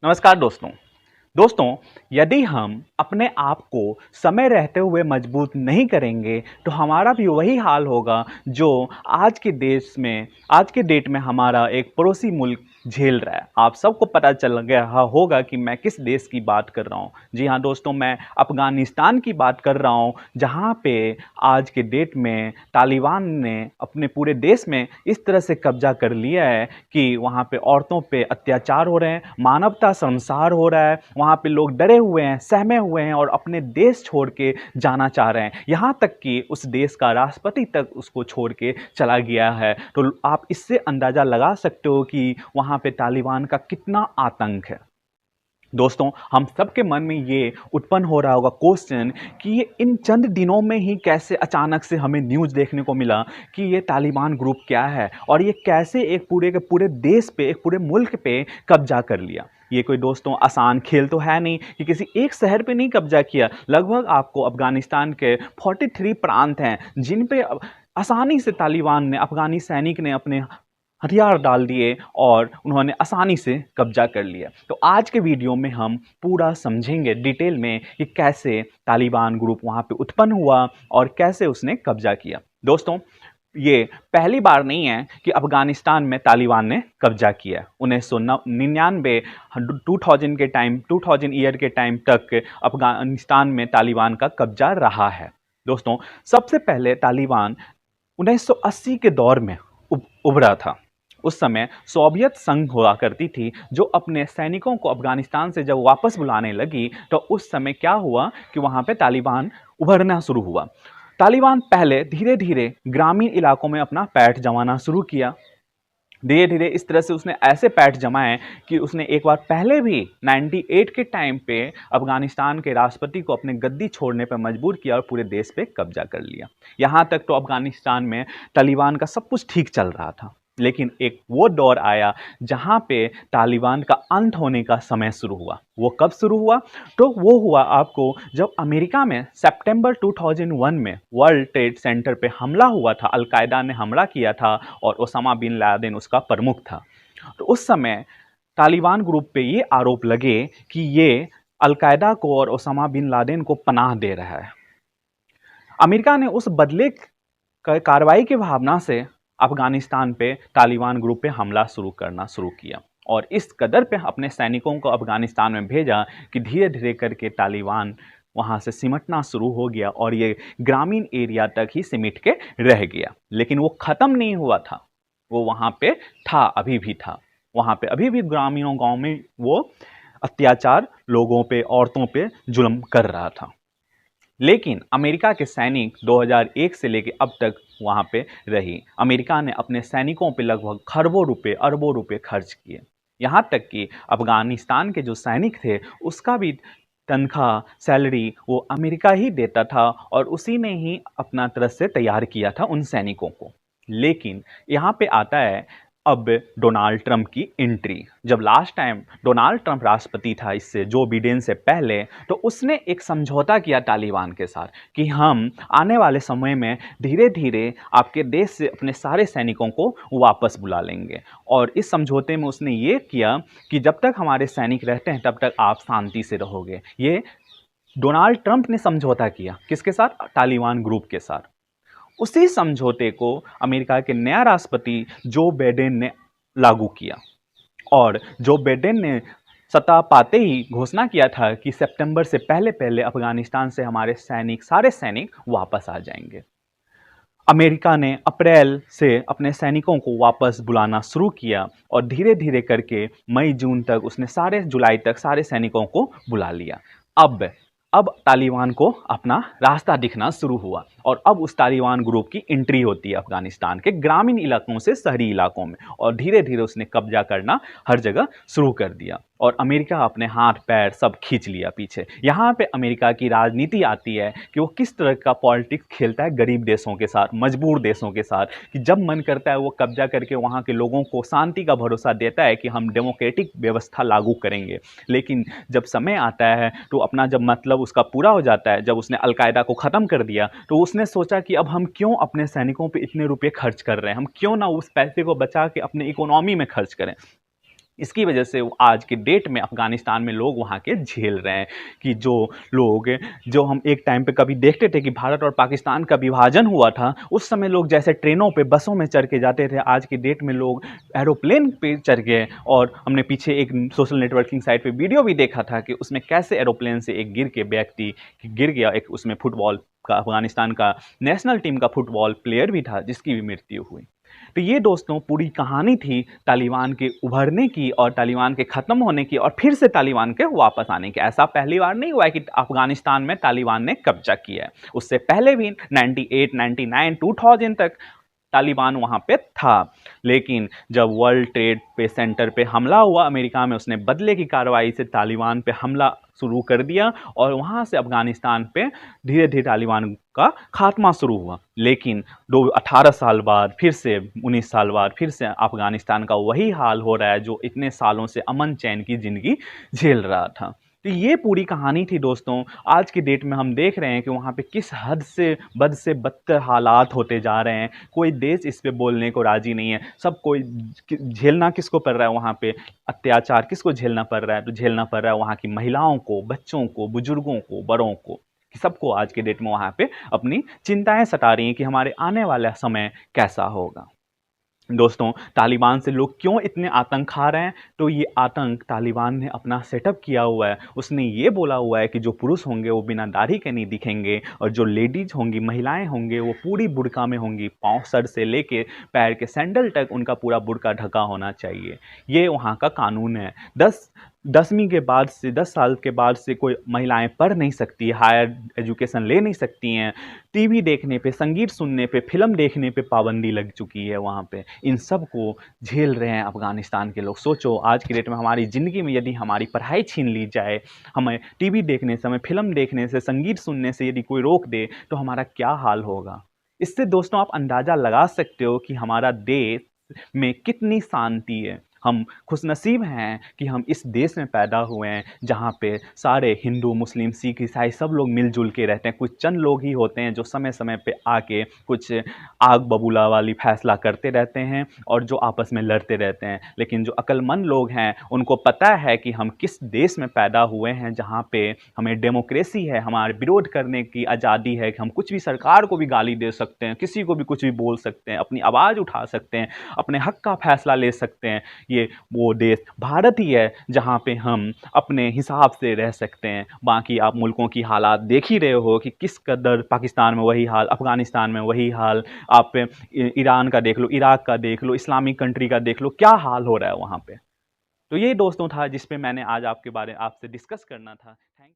नमस्कार दोस्तों। दोस्तों, यदि हम अपने आप को समय रहते हुए मजबूत नहीं करेंगे, तो हमारा भी वही हाल होगा जो आज के डेट में हमारा एक पड़ोसी मुल्क झेल रहा है। आप सबको पता चल गया होगा कि मैं किस देश की बात कर रहा हूँ। जी हाँ दोस्तों, मैं अफ़गानिस्तान की बात कर रहा हूँ, जहाँ पे आज के डेट में तालिबान ने अपने पूरे देश में इस तरह से कब्जा कर लिया है कि वहाँ पे औरतों पे अत्याचार हो रहे हैं, मानवता शर्मसार हो रहा है, वहाँ पे लोग डरे हुए हैं, सहमे हुए हैं और अपने देश छोड़ के जाना चाह रहे हैं। यहाँ तक कि उस देश का राष्ट्रपति तक उसको छोड़ के चला गया है। तो आप इससे अंदाज़ा लगा सकते हो कि वहाँ पे तालिबान का कितना आतंक है। दोस्तों, हम सबके मन में ये उत्पन्न हो रहा होगा क्वेश्चन कि ये इन चंद दिनों में ही कैसे अचानक से हमें न्यूज़ देखने को मिला कि ये तालिबान ग्रुप क्या है और ये कैसे एक पूरे के पूरे देश पे, एक पूरे मुल्क पे कब्जा कर लिया। ये कोई दोस्तों आसान खेल तो है नहीं कि किसी एक शहर पे नहीं कब्जा किया। लगभग आपको अफगानिस्तान के 43 प्रांत हैं जिन पे आसानी से तालिबान ने, अफगानी सैनिक ने अपने हथियार डाल दिए और उन्होंने आसानी से कब्जा कर लिया। तो आज के वीडियो में हम पूरा समझेंगे डिटेल में कि कैसे तालिबान ग्रुप वहाँ पे उत्पन्न हुआ और कैसे उसने कब्जा किया। दोस्तों, ये पहली बार नहीं है कि अफगानिस्तान में तालिबान ने कब्जा किया है। 1999 2000 के टाइम 2000 ईयर के टाइम तक अफगानिस्तान में तालिबान का कब्जा रहा है। दोस्तों, सबसे पहले तालिबान 1980 के दौर में उभरा था। उस समय सोवियत संघ हुआ करती थी, जो अपने सैनिकों को अफगानिस्तान से जब वापस बुलाने लगी तो उस समय क्या हुआ कि वहाँ पे तालिबान उभरना शुरू हुआ। तालिबान पहले धीरे धीरे ग्रामीण इलाकों में अपना पैठ जमाना शुरू किया। धीरे धीरे इस तरह से उसने ऐसे पैठ जमाए कि उसने एक बार पहले भी 98 के टाइम पे अफगानिस्तान के राष्ट्रपति को अपने गद्दी छोड़ने पर मजबूर किया और पूरे देश पे कब्जा कर लिया। यहाँ तक तो अफगानिस्तान में तालिबान का सब कुछ ठीक चल रहा था, लेकिन एक वो दौर आया जहाँ पे तालिबान का अंत होने का समय शुरू हुआ। वो कब शुरू हुआ? तो वो हुआ आपको जब अमेरिका में सितंबर 2001 में वर्ल्ड ट्रेड सेंटर पे हमला हुआ था। अलकायदा ने हमला किया था और ओसामा बिन लादेन उसका प्रमुख था। तो उस समय तालिबान ग्रुप पे ये आरोप लगे कि ये अलकायदा को और ओसामा बिन लादेन को पनाह दे रहा है। अमेरिका ने उस बदले कार्रवाई की भावना से अफगानिस्तान पे तालिबान ग्रुप पे हमला करना शुरू किया और इस कदर पे अपने सैनिकों को अफगानिस्तान में भेजा कि धीरे धीरे करके तालिबान वहाँ से सिमटना शुरू हो गया और ये ग्रामीण एरिया तक ही सिमट के रह गया। लेकिन वो ख़त्म नहीं हुआ था, वो वहाँ पे था, अभी भी था। वहाँ पे अभी भी ग्रामीणों गाँव में वो अत्याचार लोगों पे, औरतों पे जुल्म कर रहा था। लेकिन अमेरिका के सैनिक 2001 से लेकर अब तक वहाँ पे रही। अमेरिका ने अपने सैनिकों पे लगभग खरबों रुपए, अरबों रुपए खर्च किए। यहाँ तक कि अफगानिस्तान के जो सैनिक थे उसका भी तनख्वाह, सैलरी वो अमेरिका ही देता था और उसी ने ही अपना तरफ से तैयार किया था उन सैनिकों को। लेकिन यहाँ पे आता है अब डोनाल्ड ट्रंप की एंट्री। जब लास्ट टाइम डोनाल्ड ट्रंप राष्ट्रपति था, इससे जो बिडेन से पहले, तो उसने एक समझौता किया तालिबान के साथ कि हम आने वाले समय में धीरे धीरे आपके देश से अपने सारे सैनिकों को वापस बुला लेंगे। और इस समझौते में उसने ये किया कि जब तक हमारे सैनिक रहते हैं तब तक आप शांति से रहोगे। ये डोनाल्ड ट्रंप ने समझौता किया किसके साथ? तालिबान ग्रुप के साथ। उसी समझौते को अमेरिका के नया राष्ट्रपति जो बाइडेन ने लागू किया और जो बाइडेन ने सत्ता पाते ही घोषणा किया था कि सितंबर से पहले पहले अफगानिस्तान से हमारे सारे सैनिक वापस आ जाएंगे। अमेरिका ने अप्रैल से अपने सैनिकों को वापस बुलाना शुरू किया और धीरे धीरे करके मई जून तक उसने जुलाई तक सारे सैनिकों को बुला लिया। अब तालिबान को अपना रास्ता दिखना शुरू हुआ और अब उस तालिबान ग्रुप की एंट्री होती है अफगानिस्तान के ग्रामीण इलाकों से शहरी इलाकों में और धीरे धीरे उसने कब्जा करना हर जगह शुरू कर दिया और अमेरिका अपने हाथ पैर सब खींच लिया पीछे। यहाँ पे अमेरिका की राजनीति आती है कि वो किस तरह का पॉलिटिक्स खेलता है गरीब देशों के साथ, मजबूर देशों के साथ, कि जब मन करता है वो कब्जा करके वहाँ के लोगों को शांति का भरोसा देता है कि हम डेमोक्रेटिक व्यवस्था लागू करेंगे। लेकिन जब समय आता है तो अपना जब मतलब उसका पूरा हो जाता है, जब उसने अलकायदा को ख़त्म कर दिया तो उसने सोचा कि अब हम क्यों अपने सैनिकों पर इतने रुपये खर्च कर रहे हैं, हम क्यों ना उस पैसे को बचा के अपने इकोनॉमी में खर्च करें। इसकी वजह से आज के डेट में अफ़गानिस्तान में लोग वहाँ के झेल रहे हैं कि जो लोग जो हम एक टाइम पे कभी देखते थे कि भारत और पाकिस्तान का विभाजन हुआ था, उस समय लोग जैसे ट्रेनों पे, बसों में चढ़ के जाते थे, आज की डेट में लोग एरोप्लेन पे चढ़ गए। और हमने पीछे एक सोशल नेटवर्किंग साइट पे वीडियो भी देखा था कि उसमें कैसे एरोप्लेन से एक गिर के व्यक्ति गिर गया, एक उसमें फुटबॉल का, अफ़गानिस्तान का नेशनल टीम का फुटबॉल प्लेयर भी था जिसकी भी मृत्यु हुई। तो ये दोस्तों पूरी कहानी थी तालिबान के उभरने की और तालिबान के ख़त्म होने की और फिर से तालिबान के वापस आने की। ऐसा पहली बार नहीं हुआ है कि अफ़गानिस्तान में तालिबान ने कब्जा किया है। उससे पहले भी 98, 99, 2000 तक तालिबान वहाँ पे था। लेकिन जब वर्ल्ड ट्रेड पे सेंटर पे हमला हुआ अमेरिका में, उसने बदले की कार्रवाई से तालिबान पे हमला शुरू कर दिया और वहाँ से अफ़गानिस्तान पे धीरे धीरे तालिबान का खात्मा शुरू हुआ। लेकिन 18 साल बाद फिर से, 19 साल बाद फिर से अफ़गानिस्तान का वही हाल हो रहा है जो इतने सालों से अमन चैन की ज़िंदगी झेल रहा था। तो ये पूरी कहानी थी दोस्तों। आज की डेट में हम देख रहे हैं कि वहाँ पे किस हद से बदतर हालात होते जा रहे हैं। कोई देश इस पे बोलने को राज़ी नहीं है। सब कोई झेलना किसको पड़ रहा है वहाँ पे? अत्याचार किसको झेलना पड़ रहा है? तो झेलना पड़ रहा है वहाँ की महिलाओं को, बच्चों को, बुजुर्गों को, बड़ों को। कि सबको आज के डेट में वहाँ पे अपनी चिंताएं सता रही हैं कि हमारे आने वाला समय कैसा होगा। दोस्तों, तालिबान से लोग क्यों इतने आतंक खा रहे हैं? तो ये आतंक तालिबान ने अपना सेटअप किया हुआ है। उसने ये बोला हुआ है कि जो पुरुष होंगे वो बिना दाढ़ी के नहीं दिखेंगे और जो लेडीज़ होंगी, महिलाएं होंगी, वो पूरी बुर्का में होंगी। पाँव, सर से लेके पैर के सैंडल तक उनका पूरा बुर्का ढका होना चाहिए। ये वहाँ का कानून है। 10वीं के बाद से, 10 साल के बाद से कोई महिलाएं पढ़ नहीं सकती, हायर एजुकेशन ले नहीं सकती हैं। टीवी देखने पे, संगीत सुनने पे, फ़िल्म देखने पे पाबंदी लग चुकी है वहाँ पे। इन सब को झेल रहे हैं अफ़गानिस्तान के लोग। सोचो, आज की डेट में हमारी ज़िंदगी में यदि हमारी पढ़ाई छीन ली जाए, हमें टीवी देखने से, हमें फ़िल्म देखने से, संगीत सुनने से यदि कोई रोक दे, तो हमारा क्या हाल होगा? इससे दोस्तों आप अंदाज़ा लगा सकते हो कि हमारा देश में कितनी शांति है। हम खुशनसीब हैं कि हम इस देश में पैदा हुए हैं जहाँ पे सारे हिंदू, मुस्लिम, सिख, ईसाई सब लोग मिलजुल के रहते हैं। कुछ चंद लोग ही होते हैं जो समय समय पे आके कुछ आग बबूला वाली फैसला करते रहते हैं और जो आपस में लड़ते रहते हैं। लेकिन जो अक्लमंद लोग हैं उनको पता है कि हम किस देश में पैदा हुए हैं जहाँ पे हमें डेमोक्रेसी है, हमारे विरोध करने की आज़ादी है कि हम कुछ भी, सरकार को भी गाली दे सकते हैं, किसी को भी कुछ भी बोल सकते हैं, अपनी आवाज़ उठा सकते हैं, अपने हक का फैसला ले सकते हैं। ये वो देश भारत ही है जहाँ पे हम अपने हिसाब से रह सकते हैं। बाकी आप मुल्कों की हालात देख ही रहे हो कि किस कदर, पाकिस्तान में वही हाल, अफ़गानिस्तान में वही हाल, आप ईरान का देख लो, इराक का देख लो, इस्लामिक कंट्री का देख लो, क्या हाल हो रहा है वहाँ पे। तो ये दोस्तों था जिस पे मैंने आज आपसे डिस्कस करना था। थैंक